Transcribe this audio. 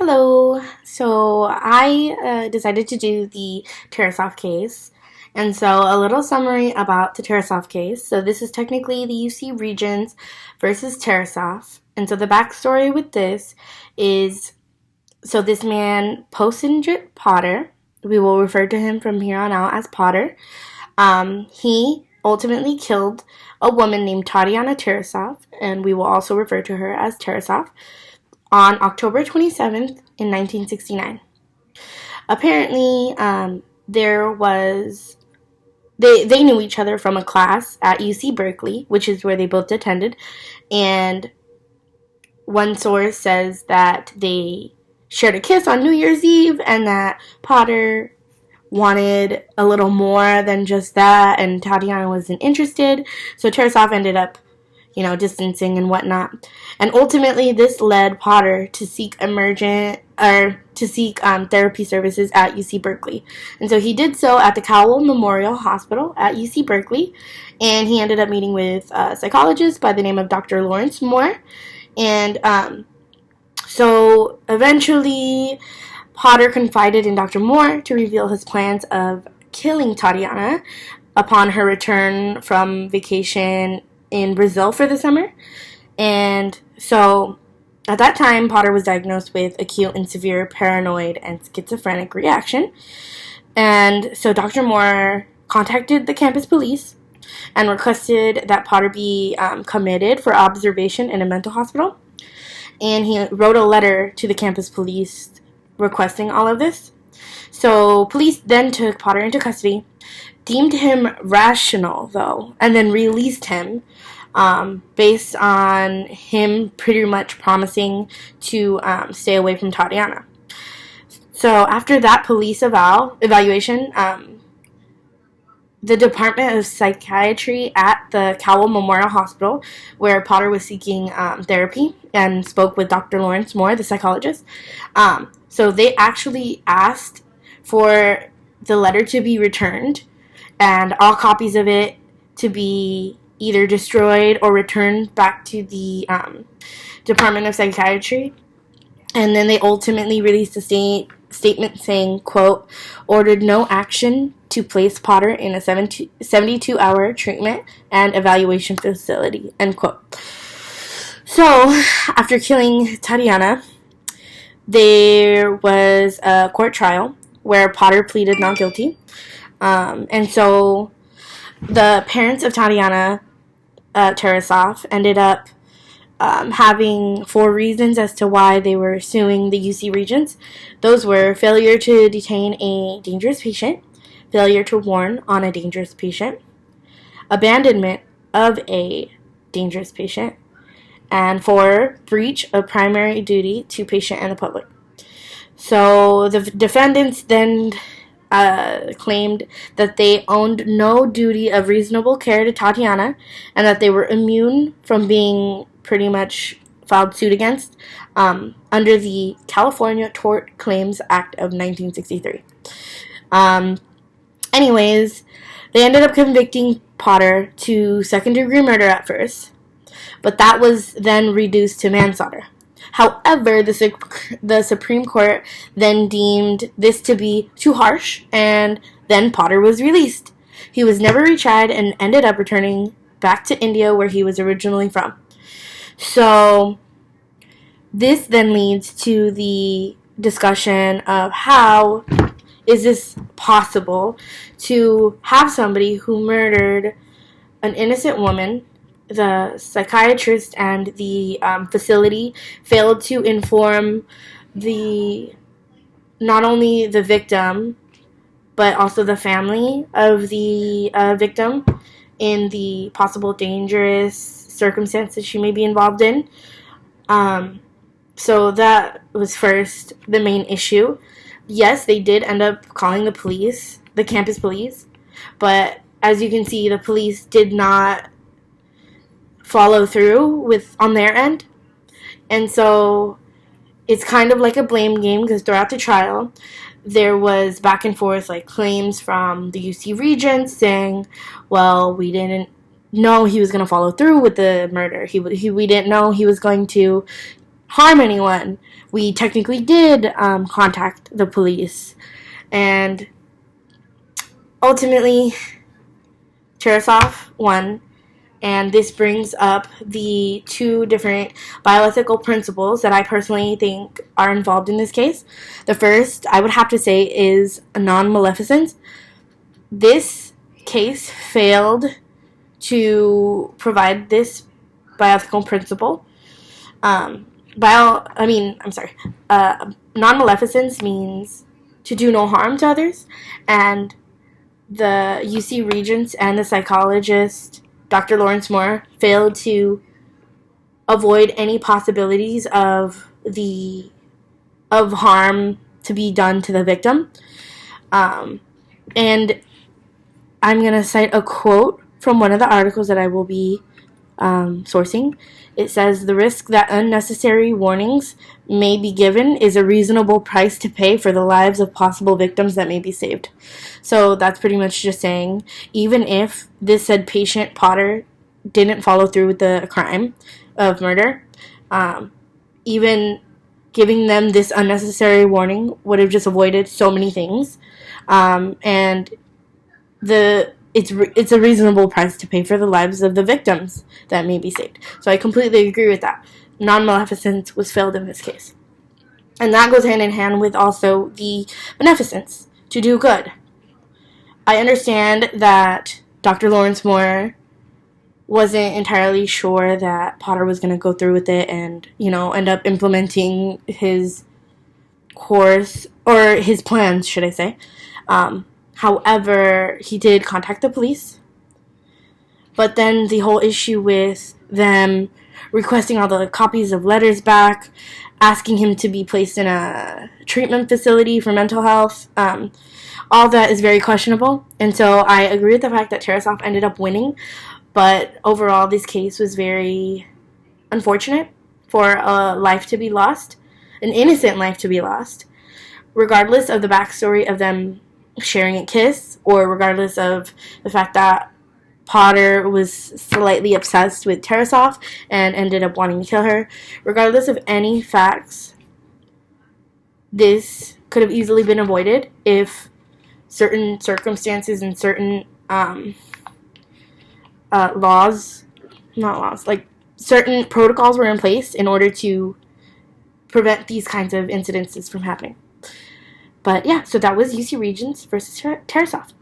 Hello. So I decided to do the Tarasoff case. And so a little summary about the Tarasoff case. So this is technically the UC Regents versus Tarasoff. And so the backstory with this is, so this man, Posinjit Potter, we will refer to him from here on out as Potter. He ultimately killed a woman named Tatiana Tarasoff, and we will also refer to her as Tarasoff, on October 27th in 1969. Apparently, there was they knew each other from a class at UC Berkeley, which is where they both attended, and one source says that they shared a kiss on New Year's Eve and that Potter wanted a little more than just that, and Tatiana wasn't interested, so Tarasoff ended up distancing and whatnot. And ultimately, this led Potter to seek therapy services at UC Berkeley. And so he did so at the Cowell Memorial Hospital at UC Berkeley, and he ended up meeting with a psychologist by the name of Dr. Lawrence Moore. And so eventually, Potter confided in Dr. Moore to reveal his plans of killing Tatiana upon her return from vacation in Brazil for the summer. And so at that time, Potter was diagnosed with acute and severe paranoid and schizophrenic reaction. And so Dr. Moore contacted the campus police and requested that Potter be committed for observation in a mental hospital. And he wrote a letter to the campus police requesting all of this. So police then took Potter into custody, deemed him rational, though, and then released him based on him pretty much promising to stay away from Tatiana. So after that police evaluation, the Department of Psychiatry at the Cowell Memorial Hospital, where Potter was seeking therapy and spoke with Dr. Lawrence Moore, the psychologist, so they actually asked for the letter to be returned and all copies of it to be either destroyed or returned back to the Department of Psychiatry. And then they ultimately released a statement saying, quote, ordered no action to place Potter in a 72-hour treatment and evaluation facility, end quote. So, after killing Tatiana, there was a court trial where Potter pleaded not guilty. And so the parents of Tatiana Tarasoff ended up having 4 reasons as to why they were suing the UC Regents. Those were failure to detain a dangerous patient, failure to warn on a dangerous patient, abandonment of a dangerous patient, and 4, breach of primary duty to patient and the public. So the defendants then claimed that they owned no duty of reasonable care to Tatiana and that they were immune from being pretty much filed suit against under the California Tort Claims Act of 1963. Anyways, they ended up convicting Potter to second-degree murder at first, but that was then reduced to manslaughter. However, the Supreme Court then deemed this to be too harsh, and then Potter was released. He was never retried and ended up returning back to India, where he was originally from. So this then leads to the discussion of how is this possible to have somebody who murdered an innocent woman. The psychiatrist and the facility failed to inform not only the victim, but also the family of the victim in the possible dangerous circumstances she may be involved in. So that was first the main issue. Yes, they did end up calling the police, the campus police, but as you can see, the police did not follow through on their end. And so it's kind of like a blame game, because throughout the trial there was back and forth, like claims from the UC Regents saying, well, we didn't know he was going to follow through with the murder. We didn't know he was going to harm anyone. We technically did contact the police, and ultimately, Tarasoff won. And this brings up the two different bioethical principles that I personally think are involved in this case. The first, I would have to say, is non-maleficence. This case failed to provide this bioethical principle. Non-maleficence means to do no harm to others, and the UC Regents and the psychologist Dr. Lawrence Moore failed to avoid any possibilities of harm to be done to the victim. And I'm going to cite a quote from one of the articles that I will be sourcing. It says, "The risk that unnecessary warnings may be given is a reasonable price to pay for the lives of possible victims that may be saved." So that's pretty much just saying, even if this said patient Potter didn't follow through with the crime of murder, even giving them this unnecessary warning would have just avoided so many things. And it's a reasonable price to pay for the lives of the victims that may be saved. So I completely agree with that. Non-maleficence was failed in this case. And that goes hand in hand with also the beneficence, to do good. I understand that Dr. Lawrence Moore wasn't entirely sure that Potter was going to go through with it and, end up implementing his course, or his plans, should I say. However, he did contact the police. But then the whole issue with them requesting all the copies of letters back, asking him to be placed in a treatment facility for mental health, all that is very questionable. And so I agree with the fact that Tarasoff ended up winning. But overall, this case was very unfortunate for a life to be lost, an innocent life to be lost, regardless of the backstory of them sharing a kiss, or regardless of the fact that Potter was slightly obsessed with Tarasoff and ended up wanting to kill her. Regardless of any facts, this could have easily been avoided if certain circumstances and certain certain protocols were in place in order to prevent these kinds of incidences from happening. But yeah, so that was UC Regents versus Tarasoff.